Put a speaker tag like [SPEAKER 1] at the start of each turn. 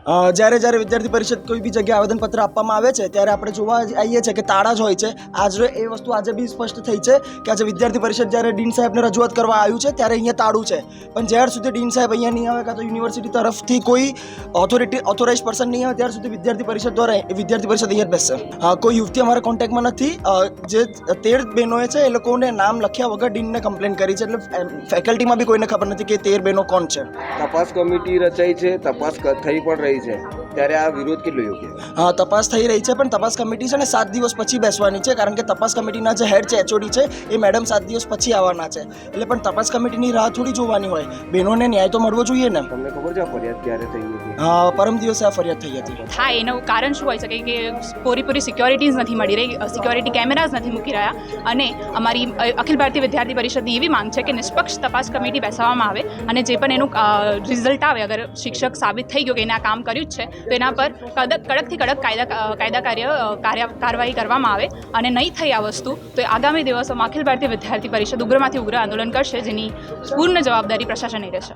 [SPEAKER 1] જ્યારે જ્યારે વિદ્યાર્થી પરિષદ કોઈ બી જગ્યાએ આવેદનપત્ર આપવામાં આવે છે ત્યારે આપણે જોવા આવીએ છીએ કે તાળા જ હોય છે. આજે એ વસ્તુ આજે બી સ્પષ્ટ થઈ છે કે આજે વિદ્યાર્થી પરિષદ જ્યારે ડીન સાહેબને રજૂઆત કરવા આવ્યું છે ત્યારે અહીંયા તાળું છે. પણ જ્યાર સુધી ડીન સાહેબ અહીંયા નહીં આવે કાં તો યુનિવર્સિટી તરફથી કોઈ ઓથોરાઇઝ પર્સન નહીં આવે ત્યાર સુધી વિદ્યાર્થી પરિષદ દ્વારા વિદ્યાર્થી પરિષદ અહીંયા જ બેસશે. કોઈ યુવતી અમારા કોન્ટેક્ટમાં નથી. જે 13 બહેનોએ છે એ લોકોને નામ લખ્યા વગર ડીનને કમ્પ્લેન કરી છે. એટલે ફેકલ્ટીમાં બી કોઈને ખબર નથી કે 13 બહેનો કોણ છે.
[SPEAKER 2] તપાસ કમિટી રચાઈ છે, તપાસ થઈ પણ રહી છે, ત્યારે આ વિરોધ કેટલો યોગ્ય?
[SPEAKER 1] તપાસ થઈ રહી છે પણ તપાસ કમિટી છે ને 7 દિવસ પછી બેસવાની છે, કારણ કે તપાસ કમિટીના જે હેડ છે HOD છે એ મેડમ 7 દિવસ પછી આવવાના છે. એટલે પણ તપાસ કમિટીની રાહ થોડી જોવાની હોય. બહેનોને ન્યાય તો મળવો જોઈએ ને.
[SPEAKER 2] તમને ખબર છે આ ફરિયાદ ક્યારે થઈ હતી?
[SPEAKER 1] પરમ દિવસે આ ફરિયાદ થઈ હતી.
[SPEAKER 3] હા, એનું કારણ શું હોઈ શકે કે પૂરી સિક્યોરિટીઝ નથી મળી રહી, સિક્યોરિટી કેમેરાઝ નથી મૂકી રહ્યા. અને અમારી અખિલ ભારતીય વિદ્યાર્થી પરિષદની એવી માંગ છે કે નિષ્પક્ષ તપાસ કમિટી બેસાડવામાં આવે અને જે પણ એનું રિઝલ્ટ આવે, અગર શિક્ષક સાબિત થઈ ગયો કે એને આ કામ કર્યું જ છે તો એના પર કડકથી કડક કાર્યવાહી કરવામાં આવે. અને નહીં થઈ આ વસ્તુ તો આગામી દિવસોમાં અખિલ ભારતીય વિદ્યાર્થી પરિષદ ઉગ્રમાંથી ઉગ્ર આંદોલન કરશે, જેની પૂર્ણ જવાબદારી પ્રશાસનની રહેશે.